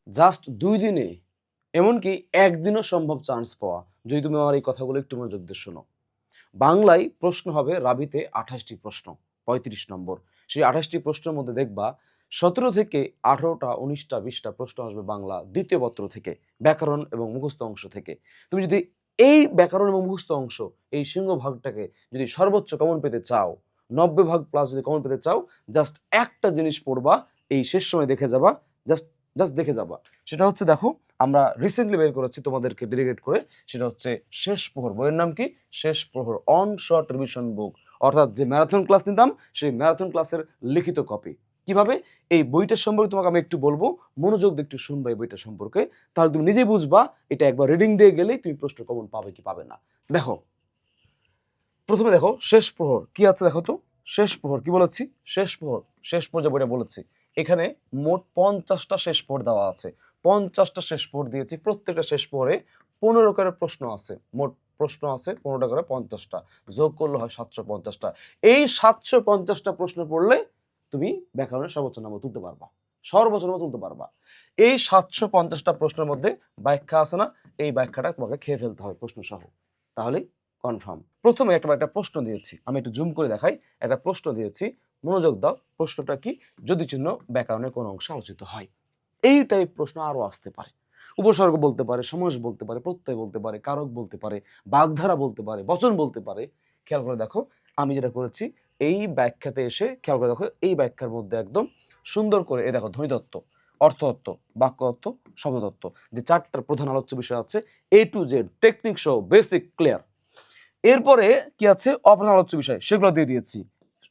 Just ২ দিনে, এমনকি ১ দিনও সম্ভব চান্স পাওয়া, যদি তুমি আমার এই কথাগুলো একটু মনোযোগ দিয়ে শোনো। বাংলায় প্রশ্ন হবে রাবিতে ২৮ টি প্রশ্ন, ৩৫ নম্বর। সেই ২৮ টি প্রশ্নের মধ্যে দেখবা ১৭ থেকে ১৮টা, ১৯টা, ২০টা প্রশ্ন আসবে বাংলা ২য় পত্র থেকে, ব্যাকরণ এবং মুখস্থ অংশ থেকে। তুমি যদি এই ব্যাকরণ এবং মুখস্থ অংশ, এই সিংহভাগটাকে যদি সর্বোচ্চ কমন পেতে চাও, ৯০ ভাগ প্লাস যদি কমন পেতে চাও, জাস্ট একটা জিনিস পড়বা, এই শেষ সময় দেখে যাবা, জাস্ট জাস্ট দেখে যাবা। সেটা হচ্ছে দেখো, আমরা রিসেন্টলি বের করেছি তোমাদেরকে ডেডিকেট করে, সেটা হচ্ছে শেষ প্রহর। বইয়ের নাম কি? শেষ প্রহর, অন শর্ট রিভিশন বুক। অর্থাৎ যে ম্যারাথন ক্লাস নিতাম, সেই ম্যারাথন ক্লাসের লিখিত কপি। কিভাবে? এই বইটার সম্পর্কে তোমাকে আমি একটু বলবো, মনোযোগ দিয়ে একটু শুনবা এই বইটা সম্পর্কে, তাহলে তুমি নিজেই বুঝবা এটা একবার রিডিং দিয়ে গেলেই তুমি প্রশ্ন কমন পাবে কি পাবে না। দেখো, প্রথমে দেখো শেষ প্রহর কি আছে, দেখো তো। শেষ প্রহর কি বলেছি? শেষ প্রহর, শেষ প্রহর যে বইটা বলেছি, এখানে মোট 50টা শেষ প্রহর দেওয়া আছে। 50টা শেষ প্রহর দিয়েছি, প্রত্যেকটা শেষ প্রহরে 15 করে প্রশ্ন আছে। মোট প্রশ্ন আছে 15টা করে, 50টা যোগ করলে হয় 750টা। এই 750টা প্রশ্ন পড়লে তুমি ব্যাকরণের সর্বোচ্চ নম্বর তুলতে পারবা, সর্বোচ্চ নম্বর তুলতে পারবা। এই 750টা প্রশ্নের মধ্যে ব্যাখ্যা আছে না, এই ব্যাখ্যাটা তোমাকে খেয়ে ফেলতে হবে প্রশ্ন সহ, তাহলে কনফার্ম। প্রথমে একটা প্রশ্ন দিয়েছি, আমি একটু জুম করে দেখাই। একটা প্রশ্ন দিয়েছি, মনোযোগ দাও। প্রশ্নটা কি? যদি চিহ্ন ব্যাকরণের কোন অংশে আলোচিত হয়। এই টাইপ প্রশ্ন আরো আসতে পারে। উপসর্গ বলতে পারে, সমাস বলতে পারে, প্রত্যয় বলতে পারে, কারক বলতে পারে, বাগধারা বলতে পারে, বচন বলতে পারে। খেয়াল করে দেখো, আমি যেটা করেছি, এই ব্যাখ্যাতে এসে খেয়াল করে দেখো, এই ব্যাখ্যার মধ্যে একদম সুন্দর করে এই দেখো, ধ্বনিতত্ত্ব, অর্থতত্ত্ব, বাক্যতত্ত্ব, শব্দতত্ত্ব, যে 4টার প্রধান আলোচ্য বিষয় আছে, A to Z টেকনিক সহ বেসিক ক্লিয়ার। এরপরে কি আছে? অপ্রধান আলোচ্য বিষয়, সেগুলো দিয়ে দিয়েছি।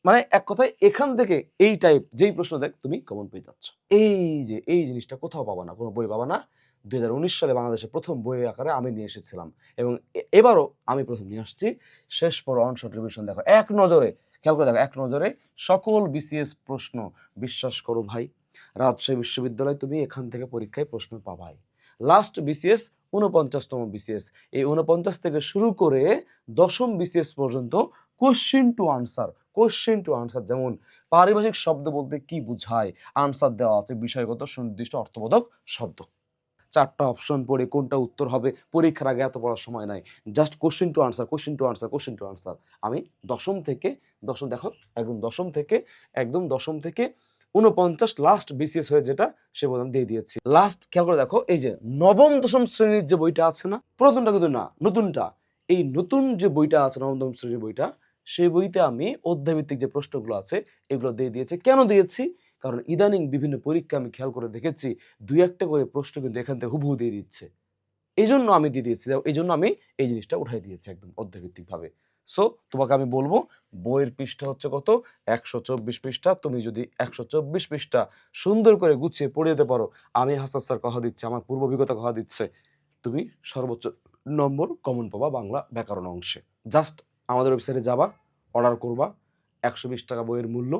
মানে এক কথায় এখান থেকে এই টাইপ যেই প্রশ্ন দেখ তুমি কমন পেয়ে যাচ্ছ। এই যে এই জিনিসটা কোথাও পাবা না, কোনো বই পাবা না। ২০১৯ সালে বাংলাদেশে প্রথম বই আকারে আমি নিয়ে এসেছিলাম, এবং এবারও আমি প্রথম নিয়ে আসছি। শেষ পর অন শর্ট রিভিশন। দেখো এক নজরে, খেয়াল করে দেখো, এক নজরে সকল বিসিএস প্রশ্ন, বিশ্বাস করো ভাই, রাজশাহী বিশ্ববিদ্যালয় তুমি এখান থেকে পরীক্ষায় প্রশ্ন পাবাই। লাস্ট বিসিএস ৪৯তম বিসিএস, এই ৪৯ থেকে শুরু করে ১০ম বিসিএস পর্যন্ত question to answer, question to answer. যেমন পারিভাষিক শব্দ বলতে কি বোঝায়, আনসার দেওয়া আছে, বিষয়গত সুনির্দিষ্ট অর্থবোধক শব্দ। 4টা অপশন পড়ে কোনটা উত্তর হবে, পরীক্ষার আগে এত পড়ার সময় নাই। Just question to answer, question to answer, question to answer. আমি ১০ম থেকে, ১০ম দেখো, একদম ১০ম থেকে, একদম ১০ম থেকে ৪৯ লাস্ট বিসিএস হয়ে যেটা, সে পর্যন্ত দিয়ে দিয়েছি। লাস্ট খেয়াল করে দেখো, এই যে নবম দশম শ্রেণীর যে বইটা আছে না, পুরাতনটা কিন্তু না, নতুনটা। এই নতুন যে বইটা আছে, নবম দশম শ্রেণীর বইটা, সেই বইতে আমি অধ্যায়ভিত্তিক যে প্রশ্নগুলো আছে এগুলো দিয়ে দিয়েছি। কেন দিয়েছি? কারণ ইদানিং বিভিন্ন পরীক্ষা আমি খেয়াল করে দেখেছি, ২-১টা করে প্রশ্ন কিন্তু এখান থেকে হুবহু দিয়ে দিচ্ছে। এইজন্য আমি দিয়ে দিয়েছি। এইজন্য আমি এই জিনিসটা উঠাই দিয়েছি একদম অধ্যায়ভিত্তিকভাবে। সো তোমাকে আমি বলব, বইয়ের পৃষ্ঠা হচ্ছে কত? ১২৪ পৃষ্ঠা। তুমি যদি ১২৪ পৃষ্ঠা সুন্দর করে গুছিয়ে পড়ে যেতে পারো, আমি হাসান স্যার কথা দিচ্ছি, আমার পূর্ব অভিজ্ঞতা কথা দিচ্ছে, তুমি সর্বোচ্চ নম্বর কমন পাবা বাংলা ব্যাকরণ অংশে। জাস্ট আমাদের ওয়েবসাইটে যাবা, অর্ডার করবা। ৳১২০ বইয়ের মূল্য,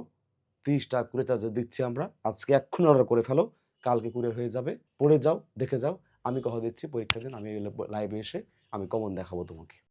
৳৩০ কুরিয়ার চার্জে দিচ্ছি আমরা। আজকে এক্ষুনি অর্ডার করে ফেলো, কালকে কুরিয়ার হয়ে যাবে। পড়ে যাও, দেখে যাও। আমি কথা দিচ্ছি, পরীক্ষার দিন আমি লাইভে এসে আমি কমন দেখাবো তোমাকে।